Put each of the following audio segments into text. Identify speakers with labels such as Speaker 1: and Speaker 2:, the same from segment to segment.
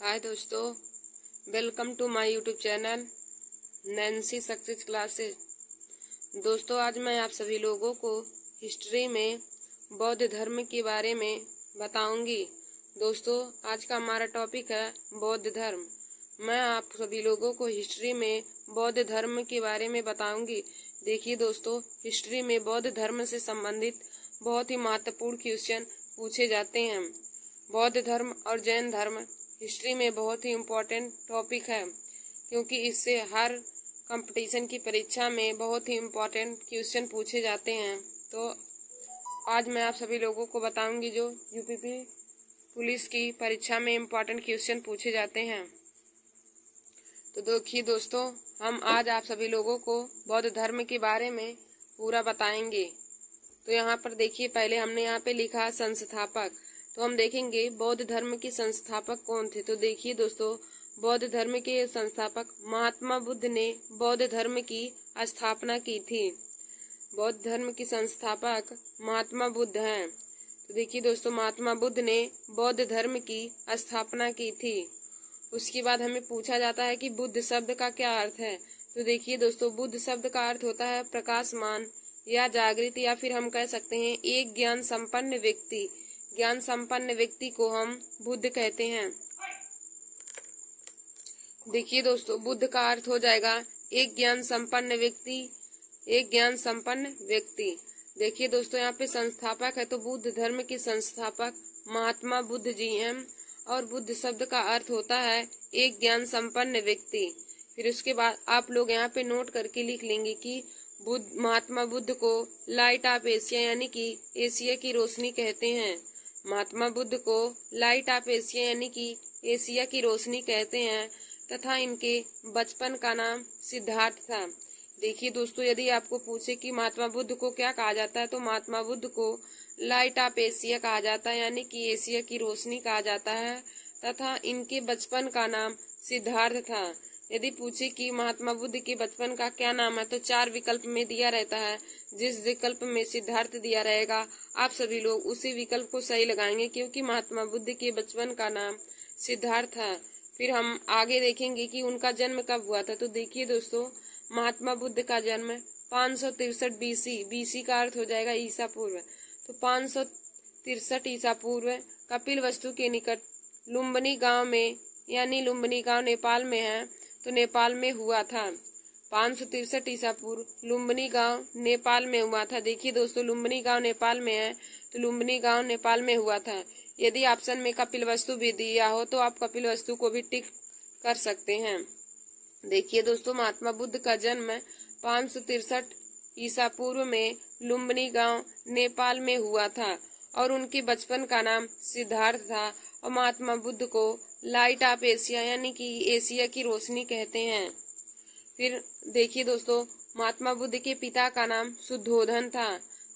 Speaker 1: हाय दोस्तों, welcome to my YouTube channel Nancy success classes. दोस्तों, आज मैं आप सभी लोगों को हिस्ट्री में बौद्ध धर्म के बारे में बताऊंगी। दोस्तों, आज का हमारा टॉपिक है बौद्ध धर्म। मैं आप सभी लोगों को हिस्ट्री में बौद्ध धर्म के बारे में बताऊंगी। देखिए दोस्तों, हिस्ट्री में बौद्ध धर्म से संबंधित बहुत ही महत्वपूर्ण क्वेश्चन पूछे जाते हैं। बौद्ध धर्म और जैन धर्म हिस्ट्री में बहुत ही इम्पोर्टेंट टॉपिक है, क्योंकि इससे हर कंपटीशन की परीक्षा में बहुत ही इम्पोर्टेंट क्वेश्चन पूछे जाते हैं। तो आज मैं आप सभी लोगों को बताऊंगी जो यूपीपी पुलिस की परीक्षा में इम्पोर्टेंट क्वेश्चन पूछे जाते हैं। तो देखिए दोस्तों, हम आज आप सभी लोगों को बौद्ध धर्म के बारे में पूरा बताएंगे। तो यहाँ पर देखिए, पहले हमने यहाँ पे लिखा संस्थापक। तो हम देखेंगे बौद्ध धर्म के संस्थापक कौन थे। तो देखिए दोस्तों, बौद्ध धर्म के संस्थापक महात्मा बुद्ध ने बौद्ध धर्म की स्थापना की थी। बौद्ध धर्म के संस्थापक महात्मा बुद्ध हैं। तो देखिए दोस्तों, महात्मा बुद्ध ने बौद्ध धर्म की स्थापना की थी। उसके बाद हमें पूछा जाता है कि बुद्ध शब्द का क्या अर्थ है। तो देखिए दोस्तों, बुद्ध शब्द का अर्थ होता है प्रकाशमान या जागृत, या फिर हम कह सकते हैं एक ज्ञान संपन्न व्यक्ति। ज्ञान संपन्न व्यक्ति को हम बुद्ध कहते हैं। देखिए दोस्तों, बुद्ध का अर्थ हो जाएगा एक ज्ञान संपन्न व्यक्ति। एक ज्ञान संपन्न व्यक्ति। देखिए दोस्तों, यहाँ पे संस्थापक है तो बुद्ध धर्म के संस्थापक महात्मा बुद्ध जी हैं, और बुद्ध शब्द का अर्थ होता है एक ज्ञान संपन्न व्यक्ति। फिर उसके बाद आप लोग यहाँ पे नोट करके लिख लेंगे कि महात्मा बुद्ध को लाइट ऑफ एशिया यानी कि एशिया की रोशनी कहते हैं। महात्मा बुद्ध को लाइट ऑफ एशिया यानी कि एशिया की रोशनी कहते हैं, तथा इनके बचपन का नाम सिद्धार्थ था। देखिए दोस्तों, यदि आपको पूछे कि महात्मा बुद्ध को क्या कहा जाता है, तो महात्मा बुद्ध को लाइट ऑफ एशिया कहा जाता है, यानी कि एशिया की रोशनी कहा जाता है, तथा इनके बचपन का नाम सिद्धार्थ था। यदि पूछे कि महात्मा बुद्ध के बचपन का क्या नाम है, तो 4 विकल्प में दिया रहता है। जिस विकल्प में सिद्धार्थ दिया रहेगा, आप सभी लोग उसी विकल्प को सही लगाएंगे, क्योंकि महात्मा बुद्ध के बचपन का नाम सिद्धार्थ है। फिर हम आगे देखेंगे कि उनका जन्म कब हुआ था। तो देखिए दोस्तों, महात्मा बुद्ध का जन्म 563 बीसी। बीसी का अर्थ हो जाएगा ईसा पूर्व। तो 563 ईसा पूर्व कपिल वस्तु के निकट लुम्बिनी गांव में, यानी लुम्बिनी गांव नेपाल में है, तो नेपाल में हुआ था। 563 ईसा पूर्व लुम्बिनी गांव नेपाल में हुआ था। देखिए दोस्तों, लुम्बिनी गांव नेपाल में है, तो लुम्बिनी गांव नेपाल में हुआ था। यदि ऑप्शन में कपिल वस्तु भी दिया हो तो आप कपिल वस्तु को भी टिक कर सकते हैं। देखिए दोस्तों, महात्मा बुद्ध का जन्म 563 ईसा पूर्व में लुम्बिनी गांव नेपाल में हुआ था, और उनके बचपन का नाम सिद्धार्थ था। और महात्मा बुद्ध को लाइट ऑफ एशिया यानी कि एशिया की रोशनी कहते हैं। फिर देखिए दोस्तों, महात्मा बुद्ध के पिता का नाम शुद्धोधन था।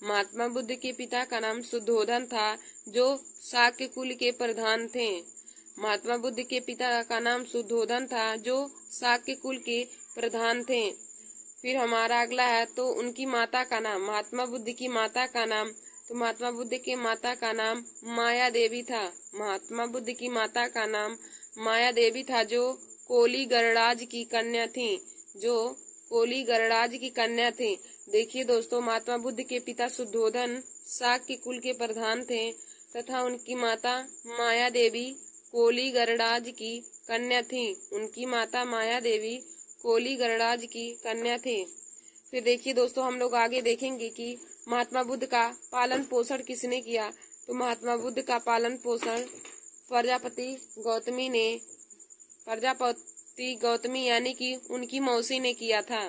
Speaker 1: महात्मा बुद्ध के पिता का नाम शुद्धोधन था, जो शाक्य कुल के प्रधान थे। महात्मा बुद्ध के पिता का नाम शुद्धोधन था, जो शाक्य कुल के प्रधान थे। फिर हमारा अगला है, तो उनकी माता का नाम, महात्मा बुद्ध की माता का नाम, तो महात्मा बुद्ध के माता का नाम माया देवी था। महात्मा बुद्ध की माता का नाम माया देवी था, जो कोली गणराज की कन्या थी। जो कोली गणराज की कन्या थी। देखिए दोस्तों, महात्मा बुद्ध के पिता शुद्धोधन शाक्य कुल के प्रधान थे, तथा उनकी माता माया देवी कोली गणराज की कन्या थी। उनकी माता माया देवी कोली गणराज की कन्या थी। फिर देखिए दोस्तों, हम लोग आगे देखेंगे कि महात्मा बुद्ध का पालन पोषण किसने किया। तो महात्मा बुद्ध का पालन पोषण प्रजापति गौतमी यानी कि उनकी मौसी ने किया था।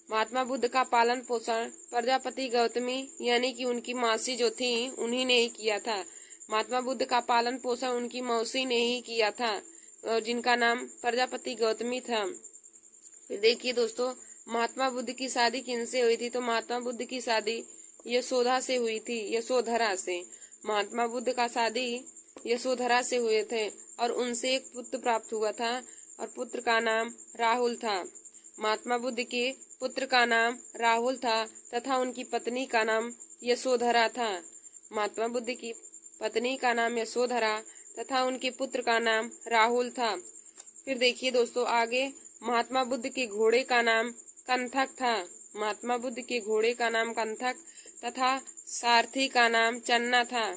Speaker 1: महात्मा बुद्ध का पालन पोषण प्रजापति गौतमी यानी कि उनकी मासी जो थी, उन्हीं ने ही किया था। महात्मा बुद्ध का पालन पोषण उनकी मौसी ने ही किया था, जिनका नाम प्रजापति गौतमी था। फिर देखिए दोस्तों, महात्मा बुद्ध की शादी किनसे हुई थी। तो महात्मा बुद्ध की शादी यशोधा से हुई थी, यशोधरा से। महात्मा बुद्ध का शादी यशोधरा से हुए थे, और उनसे एक पुत्र प्राप्त हुआ था, और पुत्र का नाम राहुल था। महात्मा बुद्ध के पुत्र का नाम राहुल था, तथा उनकी पत्नी का नाम यशोधरा था। महात्मा बुद्ध की पत्नी का नाम यशोधरा तथा उनके पुत्र का नाम राहुल था। फिर देखिए दोस्तों आगे, महात्मा बुद्ध के घोड़े का नाम कंथक था। महात्मा बुद्ध के घोड़े का नाम कंथक तथा सारथी का नाम चन्ना था।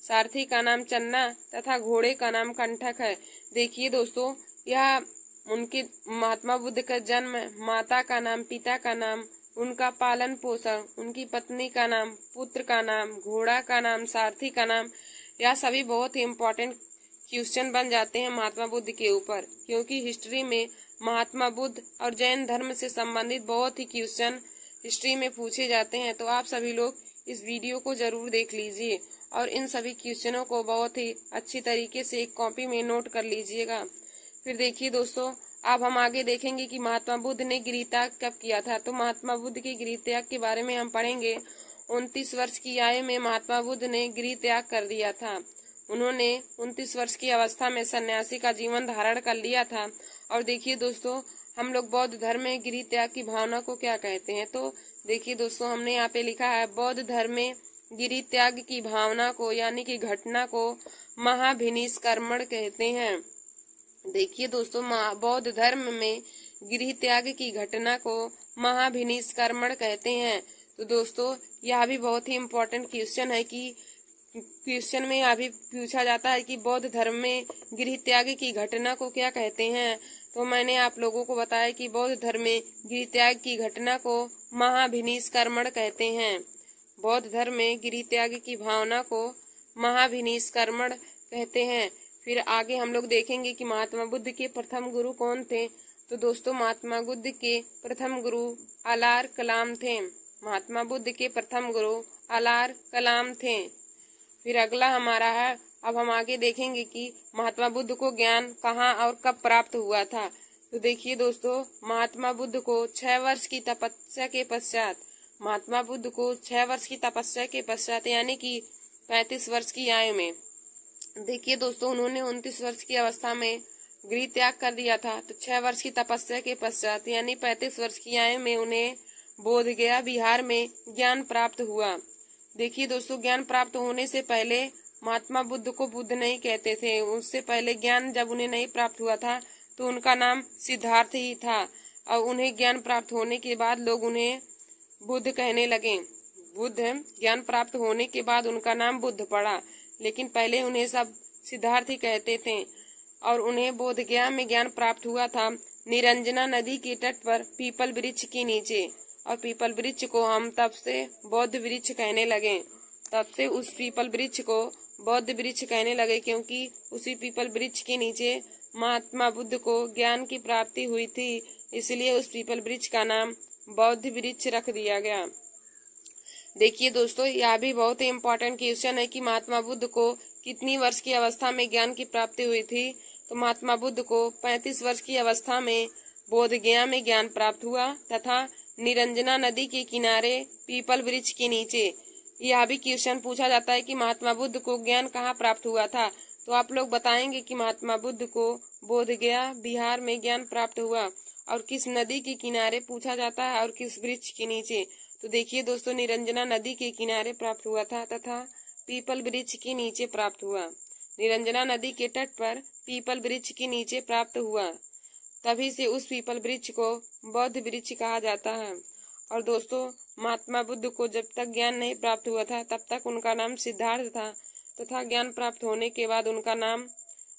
Speaker 1: सारथी का नाम चन्ना तथा घोड़े का नाम कंठक है। देखिए दोस्तों, यह उनके महात्मा बुद्ध का जन्म, माता का नाम, पिता का नाम, उनका पालन पोषण, उनकी पत्नी का नाम, पुत्र का नाम, घोड़ा का नाम, सारथी का नाम, यह सभी बहुत ही इम्पोर्टेंट क्वेश्चन बन जाते हैं महात्मा बुद्ध के ऊपर, क्योंकि हिस्ट्री में महात्मा बुद्ध और जैन धर्म से संबंधित बहुत ही क्वेश्चन हिस्ट्री में पूछे जाते हैं। तो आप सभी लोग इस वीडियो को जरूर देख लीजिए और इन सभी क्वेश्चनों को बहुत ही अच्छी तरीके से एक कॉपी में नोट कर लीजिएगा। फिर देखिए दोस्तों, अब हम आगे देखेंगे कि महात्मा बुद्ध ने गृहत्याग कब किया था। तो महात्मा बुद्ध के गृहत्याग के बारे में हम पढ़ेंगे। 29 वर्ष की आयु में महात्मा बुद्ध ने गृहत्याग कर दिया था। उन्होंने 29 वर्ष की अवस्था में सन्यासी का जीवन धारण कर लिया था। और देखिए दोस्तों, हम लोग बौद्ध धर्म में गृहत्याग की भावना को क्या कहते हैं। तो देखिए दोस्तों, हमने यहाँ पे लिखा है, बौद्ध धर्म में गृहत्याग की भावना को यानी कि घटना को महाभिनिष्कर्मण कहते हैं। देखिए दोस्तों, बौद्ध धर्म में गृहत्याग की घटना को महाभिनिष्कर्मण कहते हैं। तो दोस्तों, यह भी बहुत ही इम्पोर्टेंट क्वेश्चन है कि क्वेश्चन में अभी पूछा जाता है कि बौद्ध धर्म में गृहत्याग की घटना को क्या कहते हैं। तो मैंने आप लोगों को बताया कि बौद्ध धर्म में गृहत्याग की घटना को महाभिनिष्कर्मण कहते हैं। बौद्ध धर्म में गृहत्याग की भावना को महाभिनिष्कर्मण कहते हैं। फिर आगे हम लोग देखेंगे कि महात्मा बुद्ध के प्रथम गुरु कौन थे। तो दोस्तों, महात्मा बुद्ध के प्रथम गुरु अलार कलाम थे। महात्मा बुद्ध के प्रथम गुरु अलार कलाम थे। फिर अगला हमारा है, अब हम आगे देखेंगे कि महात्मा बुद्ध को ज्ञान कहाँ और कब प्राप्त हुआ था। तो देखिए दोस्तों, महात्मा बुद्ध को 6 वर्ष की तपस्या के पश्चात, महात्मा बुद्ध को 6 वर्ष की तपस्या के पश्चात यानी कि 35 वर्ष की आयु में, देखिए दोस्तों, उन्होंने 29 वर्ष की अवस्था में गृहत्याग कर दिया था। तो 6 वर्ष की तपस्या के पश्चात यानी 35 वर्ष की आयु में उन्हें बोधगया बिहार में ज्ञान प्राप्त हुआ। देखिए दोस्तों, ज्ञान प्राप्त होने से पहले महात्मा बुद्ध को बुद्ध नहीं कहते थे। उससे पहले ज्ञान जब उन्हें नहीं प्राप्त हुआ था तो उनका नाम सिद्धार्थ ही था। और उन्हें ज्ञान प्राप्त होने के बाद लोग उन्हें बुद्ध कहने लगे। बुद्ध ज्ञान प्राप्त होने के बाद उनका नाम बुद्ध पड़ा, लेकिन पहले उन्हें सब सिद्धार्थ ही कहते थे। और उन्हें बोधगया में ज्ञान प्राप्त हुआ था निरंजना नदी के तट पर पीपल वृक्ष के नीचे। और पीपल वृक्ष को हम तब से बौद्ध वृक्ष कहने लगे। तब से उस पीपल वृक्ष को बौद्ध वृक्ष कहने लगे, क्योंकि उसी पीपल वृक्ष के नीचे महात्मा बुद्ध को ज्ञान की प्राप्ति हुई थी। इसलिए उस पीपल वृक्ष का नाम बौद्ध वृक्ष रख दिया गया। देखिए दोस्तों, यह भी बहुत ही इम्पोर्टेंट क्वेश्चन है कि महात्मा बुद्ध को कितनी वर्ष की अवस्था में ज्ञान की प्राप्ति हुई थी। तो महात्मा बुद्ध को 35 वर्ष की अवस्था में बोधगया में ज्ञान प्राप्त हुआ तथा निरंजना नदी के किनारे पीपल वृक्ष के नीचे। यह भी क्वेश्चन पूछा जाता है कि महात्मा बुद्ध को ज्ञान कहाँ प्राप्त हुआ था। तो आप लोग बताएंगे कि महात्मा बुद्ध को बोधगया बिहार में ज्ञान प्राप्त हुआ। और किस नदी के किनारे पूछा जाता है और किस वृक्ष के नीचे। तो देखिए दोस्तों, निरंजना नदी के किनारे प्राप्त हुआ था तथा पीपल वृक्ष के नीचे प्राप्त हुआ। निरंजना नदी के तट पर पीपल वृक्ष के नीचे प्राप्त हुआ, तभी से उस पीपल वृक्ष को बौद्ध वृक्ष कहा जाता है। और दोस्तों, महात्मा बुद्ध को जब तक ज्ञान नहीं प्राप्त हुआ था तब तक उनका नाम सिद्धार्थ था तथा ज्ञान प्राप्त होने के बाद उनका नाम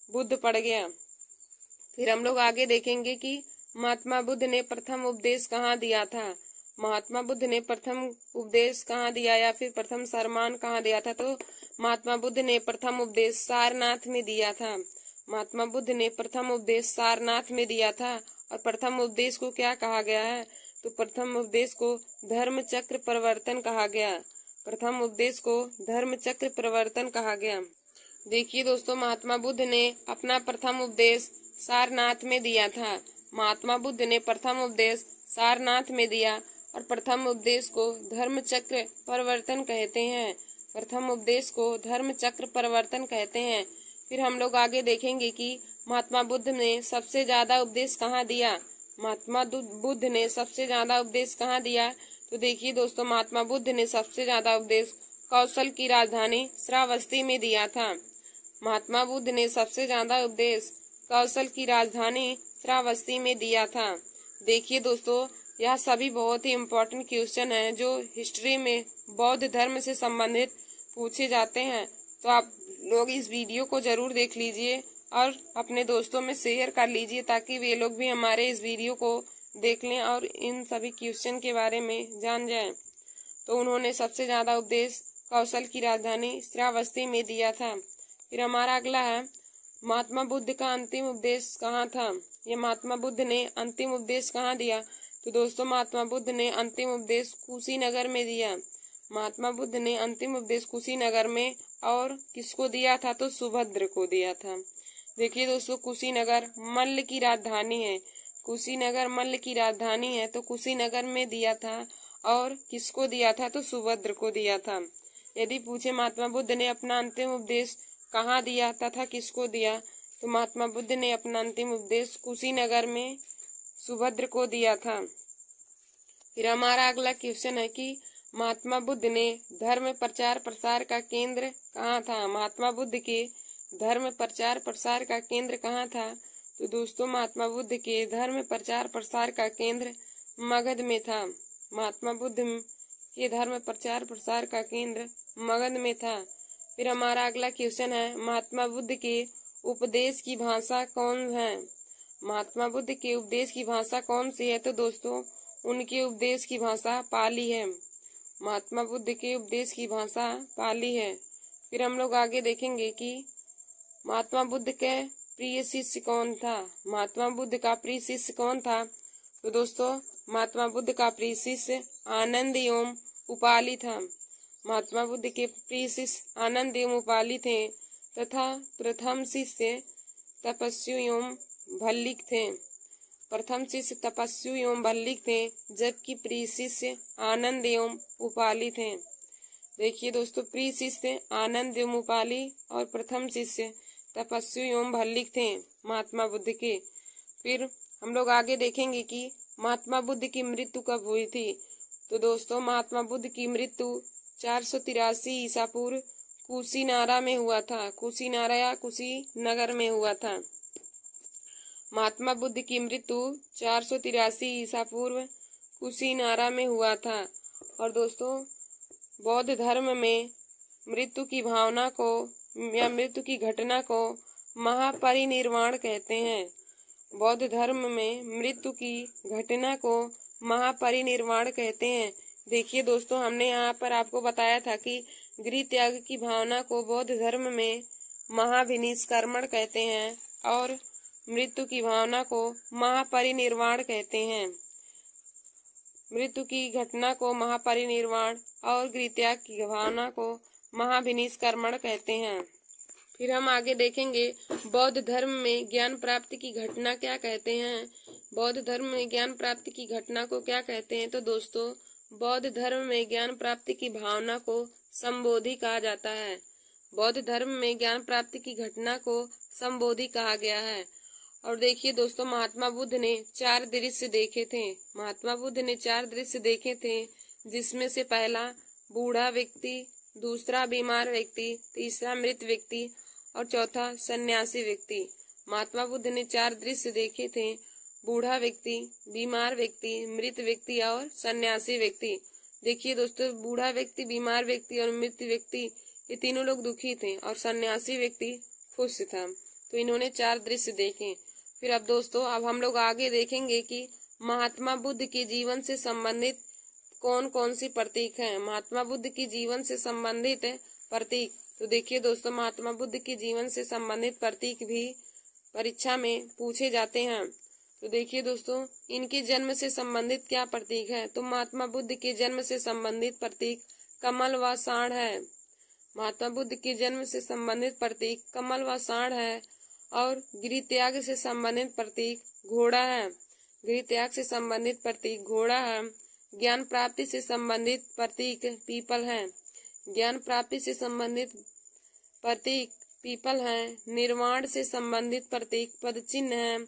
Speaker 1: बुद्ध पड़ गया। फिर हम लोग आगे देखेंगे कि महात्मा बुद्ध ने प्रथम उपदेश कहाँ दिया था। महात्मा बुद्ध ने प्रथम उपदेश कहाँ दिया या फिर प्रथम सरमान कहाँ दिया था। तो महात्मा बुद्ध ने प्रथम उपदेश सारनाथ में दिया था। महात्मा बुद्ध ने प्रथम उपदेश सारनाथ में दिया था। और प्रथम उपदेश को क्या कहा गया है। तो प्रथम उपदेश को धर्म चक्र प्रवर्तन कहा गया। प्रथम उपदेश को धर्म चक्र प्रवर्तन कहा गया। देखिए दोस्तों, महात्मा बुद्ध ने अपना प्रथम उपदेश सारनाथ में दिया था। महात्मा बुद्ध ने प्रथम उपदेश सारनाथ में दिया और प्रथम उपदेश को धर्म चक्र परिवर्तन कहते हैं। प्रथम उपदेश को धर्म चक्र परिवर्तन कहते हैं। फिर हम लोग आगे देखेंगे कि महात्मा बुद्ध ने सबसे ज्यादा उपदेश कहाँ दिया। महात्मा बुद्ध ने सबसे ज्यादा उपदेश कहाँ दिया। तो देखिए दोस्तों, महात्मा बुद्ध ने सबसे ज्यादा उपदेश कौशल की राजधानी श्रावस्ती में दिया था। महात्मा बुद्ध ने सबसे ज्यादा उपदेश कौशल की राजधानी श्रावस्ती में दिया था। देखिए दोस्तों, यह सभी बहुत ही इम्पोर्टेंट क्वेश्चन है जो हिस्ट्री में बौद्ध धर्म से संबंधित पूछे जाते हैं। तो आप लोग इस वीडियो को जरूर देख लीजिए और अपने दोस्तों में शेयर कर लीजिए ताकि वे लोग भी हमारे इस वीडियो को देख लें और इन सभी क्वेश्चन के बारे में जान जाएं। तो उन्होंने सबसे ज्यादा उपदेश कौशल की राजधानी श्रावस्ती में दिया था। फिर हमारा अगला है, महात्मा बुद्ध का अंतिम उपदेश कहाँ था? ये महात्मा बुद्ध ने अंतिम उपदेश कहाँ दिया? तो दोस्तों, महात्मा बुद्ध ने अंतिम उपदेश कुशीनगर में दिया। महात्मा बुद्ध ने अंतिम उपदेश कुशीनगर में और किसको दिया था? तो सुभद्र को दिया था। देखिए दोस्तों, कुशीनगर मल्ल की राजधानी है। कुशीनगर मल्ल की राजधानी है, तो कुशीनगर में दिया था और किसको दिया था? तो सुभद्र को दिया था। यदि पूछे महात्मा बुद्ध ने अपना अंतिम उपदेश कहाँ दिया तथा किसको दिया, तो महात्मा बुद्ध ने अपना अंतिम उपदेश कुशीनगर में सुभद्र को दिया था। फिर हमारा अगला क्वेश्चन है कि महात्मा बुद्ध ने धर्म प्रचार प्रसार का केंद्र कहाँ था? महात्मा बुद्ध के धर्म प्रचार प्रसार का केंद्र कहाँ था? तो दोस्तों, महात्मा बुद्ध के धर्म प्रचार प्रसार का केंद्र मगध में था। महात्मा बुद्ध के धर्म प्रचार प्रसार का केंद्र मगध में था। फिर हमारा अगला क्वेश्चन है, महात्मा बुद्ध के उपदेश की भाषा कौन है? महात्मा बुद्ध के उपदेश की भाषा कौन सी है? तो दोस्तों, उनके उपदेश की भाषा पाली है। महात्मा बुद्ध के उपदेश की भाषा पाली है। फिर हम लोग आगे देखेंगे कि महात्मा बुद्ध के प्रिय शिष्य कौन था? महात्मा बुद्ध का प्रिय शिष्य कौन था? तो दोस्तों, महात्मा बुद्ध का प्रिय शिष्य आनंद एवं उपाली था। महात्मा बुद्ध के प्रिय शिष्य आनंद एवं उपाली थे तथा प्रथम शिष्य तपस्वी एवं भल्लिक थे। प्रथम शिष्य तपस्वी एवं भल्लिक थे, जबकि प्रिय शिष्य आनंद एवं उपाली थे। देखिए दोस्तों, प्रिय शिष्य आनंद एवं उपाली और प्रथम शिष्य तपस्वी एवं भल्लिक थे महात्मा बुद्ध के। फिर हम लोग आगे देखेंगे कि महात्मा बुद्ध की मृत्यु कब हुई थी? तो दोस्तों, महात्मा बुद्ध की मृत्यु 483 ईसा पूर्व कुशीनारा में हुआ था। कुशीनारा या कुशीनगर में हुआ था। महात्मा बुद्ध की मृत्यु 483 ईसा पूर्व कुशीनारा में हुआ था। और दोस्तों, बौद्ध धर्म में मृत्यु की भावना को या मृत्यु की घटना को महापरिनिर्वाण कहते हैं। बौद्ध धर्म में मृत्यु की घटना को महापरिनिर्वाण कहते हैं। देखिए दोस्तों, हमने यहाँ पर आपको बताया था कि गृह त्याग की भावना को बौद्ध धर्म में महाविनिष्कर्मण कहते हैं और मृत्यु की भावना को महापरिनिर्वाण कहते हैं। मृत्यु की घटना को महापरिनिर्वाण और गृह त्याग की भावना को महाविनिष्कर्मण कहते हैं। फिर हम आगे देखेंगे बौद्ध धर्म में ज्ञान प्राप्ति की घटना क्या कहते हैं। बौद्ध धर्म में ज्ञान प्राप्ति की घटना को क्या कहते हैं? तो दोस्तों, बौद्ध धर्म में ज्ञान प्राप्ति की भावना को संबोधि कहा जाता है। बौद्ध धर्म में ज्ञान प्राप्ति की घटना को संबोधि कहा गया है। और देखिए दोस्तों, महात्मा बुद्ध ने 4 दृश्य देखे थे। महात्मा बुद्ध ने 4 दृश्य देखे थे, जिसमें से पहला बूढ़ा व्यक्ति, दूसरा बीमार व्यक्ति, तीसरा मृत व्यक्ति और चौथा सन्यासी व्यक्ति। महात्मा बुद्ध ने 4 दृश्य देखे थे, बूढ़ा व्यक्ति, बीमार व्यक्ति, मृत व्यक्ति और सन्यासी व्यक्ति। देखिए दोस्तों, बूढ़ा व्यक्ति, बीमार व्यक्ति और मृत व्यक्ति, ये तीनों लोग दुखी थे और सन्यासी व्यक्ति खुश था। तो इन्होंने 4 दृश्य देखे। फिर अब दोस्तों, अब हम लोग आगे देखेंगे कि महात्मा बुद्ध के जीवन से संबंधित कौन कौन सी प्रतीक हैं। महात्मा बुद्ध की जीवन से संबंधित प्रतीक। तो देखिए दोस्तों, महात्मा बुद्ध के जीवन से संबंधित प्रतीक भी परीक्षा में पूछे जाते हैं। तो देखिए दोस्तों, इनके जन्म से संबंधित क्या प्रतीक है? तो महात्मा बुद्ध के जन्म से संबंधित प्रतीक कमल व सांड है। महात्मा बुद्ध के जन्म से संबंधित प्रतीक कमल व सांड है। और गृह त्याग से संबंधित प्रतीक घोड़ा है। गृह त्याग से संबंधित प्रतीक घोड़ा है। ज्ञान प्राप्ति से संबंधित प्रतीक पीपल है। ज्ञान प्राप्ति से संबंधित प्रतीक पीपल है। निर्वाण से संबंधित प्रतीक पदचिन्ह है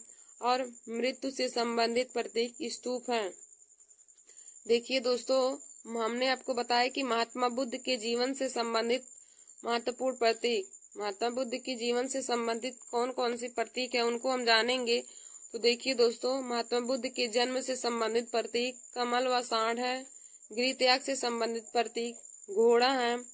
Speaker 1: और मृत्यु से संबंधित प्रतीक स्तूप है। देखिए दोस्तों, हमने आपको बताया कि महात्मा बुद्ध के जीवन से संबंधित महत्वपूर्ण प्रतीक। महात्मा बुद्ध की जीवन से संबंधित कौन कौन सी प्रतीक है उनको हम जानेंगे। तो देखिए दोस्तों, महात्मा बुद्ध के जन्म से संबंधित प्रतीक कमल व सांड है। गृह त्याग से संबंधित प्रतीक घोड़ा है।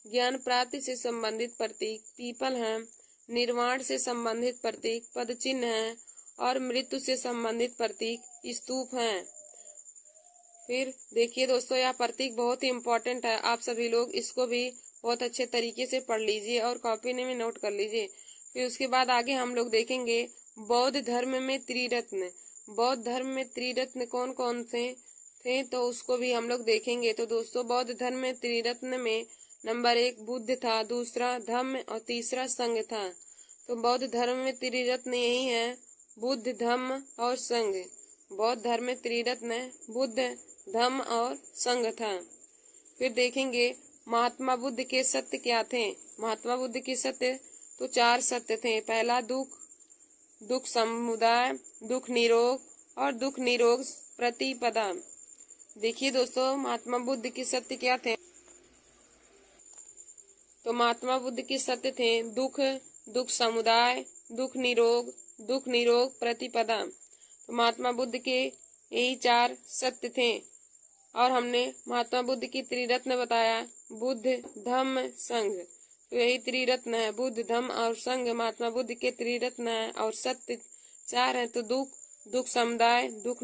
Speaker 1: ज्ञान प्राप्ति से संबंधित प्रतीक पीपल है। निर्वाण से संबंधित प्रतीक पद चिन्ह है और मृत्यु से संबंधित प्रतीक स्तूप है। फिर देखिए दोस्तों, यह प्रतीक बहुत ही इम्पोर्टेंट है, आप सभी लोग इसको भी बहुत अच्छे तरीके से पढ़ लीजिए और कॉपी में नोट कर लीजिए। फिर उसके बाद आगे हम लोग देखेंगे बौद्ध धर्म में त्रिरत्न। बौद्ध धर्म में त्रिरत्न कौन कौन से थे तो उसको भी हम लोग देखेंगे। तो दोस्तों, बौद्ध धर्म में त्रिरत्न में नंबर 1 बुद्ध था, दूसरा धम्म और तीसरा संघ था। तो बौद्ध धर्म में त्रिरत्न यही है, बुद्ध धम्म और संघ। बौद्ध धर्म में त्रिरत्न बुद्ध धम्म और संघ था। फिर देखेंगे महात्मा बुद्ध के सत्य क्या थे। महात्मा बुद्ध के सत्य तो 4 सत्य थे। पहला दुख, दुख समुदाय, दुख निरोग और दुख निरोग प्रतिपदा। देखिए दोस्तों, महात्मा बुद्ध के सत्य क्या थे। तो महात्मा बुद्ध के सत्य थे दुख, दुख समुदाय, दुख निरोग प्रतिपदा। तो महात्मा बुद्ध के यही 4 सत्य थे। और हमने महात्मा बुद्ध की त्रिरत्न बताया, बुद्ध धम्म संघ। तो यही त्रिरत्न है, बुद्ध धम्म और संघ महात्मा बुद्ध के त्रिरत्न है। और सत्य 4 है, तो दुख, दुख समुदाय, दुख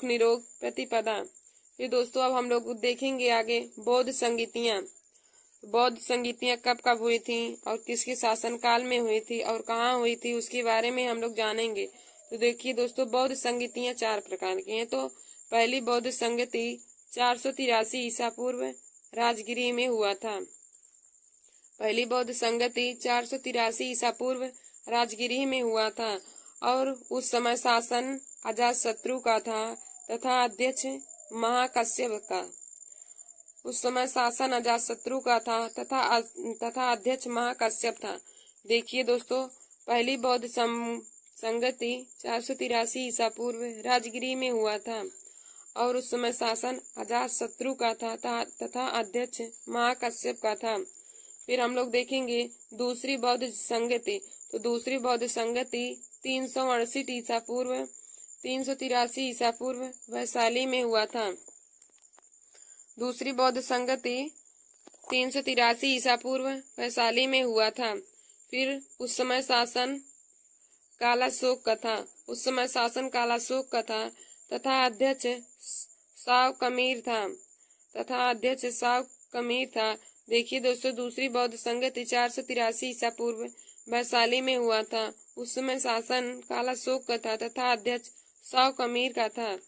Speaker 1: निरोग प्रतिपदा। फिर दोस्तों, अब हम लोग देखेंगे आगे बौद्ध संगीतियाँ। बौद्ध संगीतियाँ कब कब हुई थी और किसके शासनकाल में हुई थी और कहाँ हुई थी उसके बारे में हम लोग जानेंगे। तो देखिए दोस्तों, बौद्ध संगीतियाँ 4 प्रकार की हैं। तो पहली बौद्ध संगति 483 ईसा पूर्व राजगिरी में हुआ था। पहली बौद्ध संगति 483 ईसा पूर्व राजगिरी में हुआ था और उस समय शासन अजातशत्रु का था तथा अध्यक्ष महाकश्यप का। उस समय शासन अजातशत्रु का था तथा अध्यक्ष महाकश्यप था। देखिए दोस्तों, पहली बौद्ध संगति 483 ईसा पूर्व राजगिरी में हुआ था और उस समय शासन अजातशत्रु का था तथा अध्यक्ष महाकश्यप का था। फिर हम लोग देखेंगे दूसरी बौद्ध संगति। तो दूसरी बौद्ध संगति 368 ईसा पूर्व 383 ईसा पूर्व वैशाली में हुआ था। दूसरी बौद्ध संगति 383 ईसा पूर्व वैशाली में हुआ था। फिर उस समय शासन कालाशोक का था। उस समय शासन कालाशोक का था तथा अध्यक्ष साव कमीर था। देखिए दोस्तों, दूसरी बौद्ध संगति 483 ईसा पूर्व वैशाली में हुआ था। उस समय शासन कालाशोक का था तथा अध्यक्ष साव कमीर का था।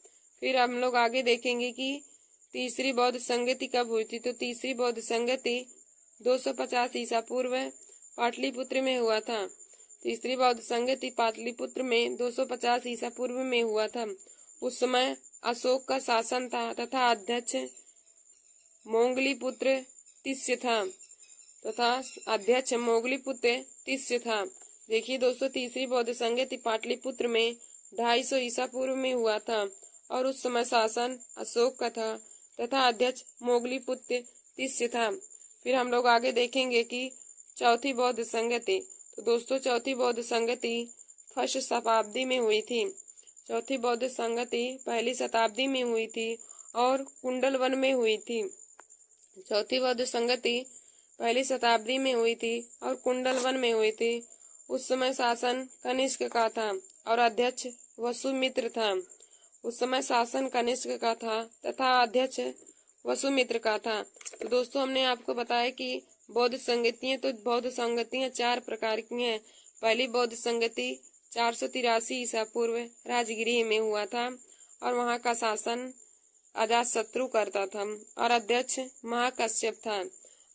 Speaker 1: फिर हम लोग आगे देखेंगे कि तीसरी बौद्ध संगति कब हुई थी। तो तीसरी बौद्ध संगति 250 ईसा पूर्व पाटलिपुत्र में हुआ था। तीसरी बौद्ध संगति पाटलिपुत्र में 250 ईसा पूर्व में हुआ था। उस समय अशोक का शासन था तथा अध्यक्ष मोंगलीपुत्र तिस्य था। देखिए दोस्तों, तीसरी बौद्ध संगति पाटलिपुत्र में 250 ईसा पूर्व में हुआ था और उस समय शासन अशोक का था तथा अध्यक्ष मोगलीपुत्र तिस्य था। फिर हम लोग आगे देखेंगे कि चौथी बौद्ध संगति। तो दोस्तों, चौथी बौद्ध संगति 1st शताब्दी में हुई थी। चौथी बौद्ध संगति 1ली शताब्दी में हुई थी और कुंडलवन में हुई थी। चौथी बौद्ध संगति 1ली शताब्दी में हुई थी और कुंडलवन में हुई थी। उस समय शासन कनिष्क का था और अध्यक्ष वसुमित्र था। उस समय शासन कनिष्क का था तथा अध्यक्ष वसुमित्र का था। तो दोस्तों, हमने आपको बताया कि बौद्ध संगतियां 4 प्रकार की हैं। पहली बौद्ध संगति 483 ईसा पूर्व राजगिरी में हुआ था और वहां का शासन अजातशत्रु करता था और अध्यक्ष महाकश्यप था।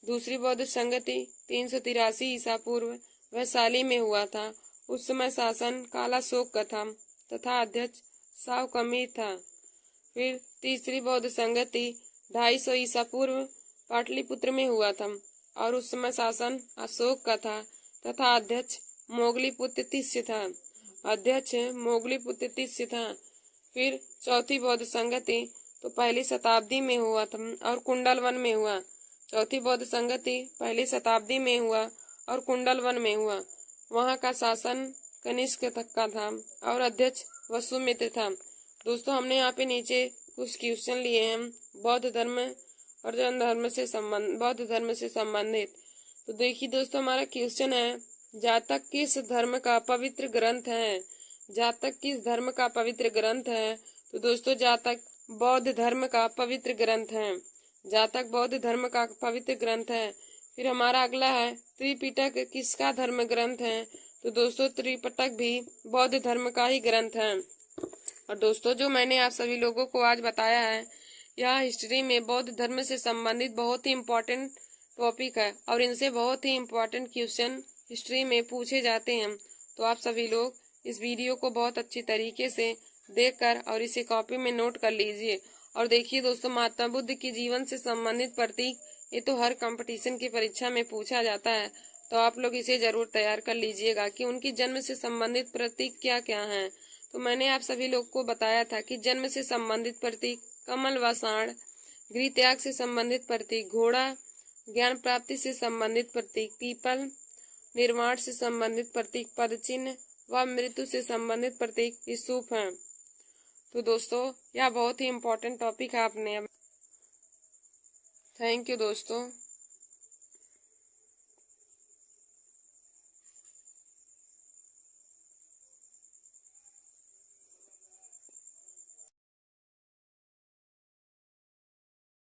Speaker 1: दूसरी बौद्ध संगति 383 ईसा पूर्व वैशाली में हुआ था। उस समय शासन कालाशोक का था तथा अध्यक्ष साव कमीर था। फिर तीसरी बौद्ध संगति 250 ईसा पूर्व पाटलिपुत्र में हुआ था और उस समय शासन अशोक का था तथा अध्यक्ष मोगलीपुत्र तिस्य था। फिर चौथी बौद्ध संगति तो 1ली शताब्दी में हुआ था और कुंडलवन में हुआ। चौथी बौद्ध संगति 1ली शताब्दी में हुआ और कुंडल वन में हुआ। वहाँ का शासन कनिष्क तक का था और अध्यक्ष वसुमित्र था। दोस्तों हमने यहाँ पे नीचे कुछ क्वेश्चन लिए हैं बौद्ध धर्म और जैन धर्म से संबंधित। तो देखिए दोस्तों हमारा क्वेश्चन है, जातक किस धर्म का पवित्र ग्रंथ है? जातक किस धर्म का पवित्र ग्रंथ है? तो दोस्तों जातक बौद्ध धर्म का पवित्र ग्रंथ है। जातक बौद्ध धर्म का पवित्र ग्रंथ है। फिर हमारा अगला है, त्रिपिटक किसका धर्म ग्रंथ है? तो दोस्तों त्रिपिटक भी बौद्ध धर्म का ही ग्रंथ है। और दोस्तों जो मैंने आप सभी लोगों को आज बताया है, यह हिस्ट्री में बौद्ध धर्म से संबंधित बहुत ही इम्पोर्टेंट टॉपिक है और इनसे बहुत ही इम्पोर्टेंट क्वेश्चन हिस्ट्री में पूछे जाते हैं। तो आप सभी लोग इस वीडियो को बहुत अच्छी तरीके से देखकर और इसे कॉपी में नोट कर लीजिए। और देखिए दोस्तों महात्मा बुद्ध के जीवन से संबंधित प्रतीक ये तो हर कंपटीशन की परीक्षा में पूछा जाता है, तो आप लोग इसे जरूर तैयार कर लीजिएगा कि उनकी जन्म से संबंधित प्रतीक क्या क्या हैं। तो मैंने आप सभी लोग को बताया था कि जन्म से संबंधित प्रतीक कमल व सांड, गृह त्याग से संबंधित प्रतीक घोड़ा, ज्ञान प्राप्ति से संबंधित प्रतीक पीपल, निर्माण से संबंधित प्रतीक पद चिन्ह व मृत्यु से संबंधित प्रतीक स्तूप हैं। तो दोस्तों यह बहुत ही इम्पोर्टेंट टॉपिक है आपने। थैंक यू दोस्तों।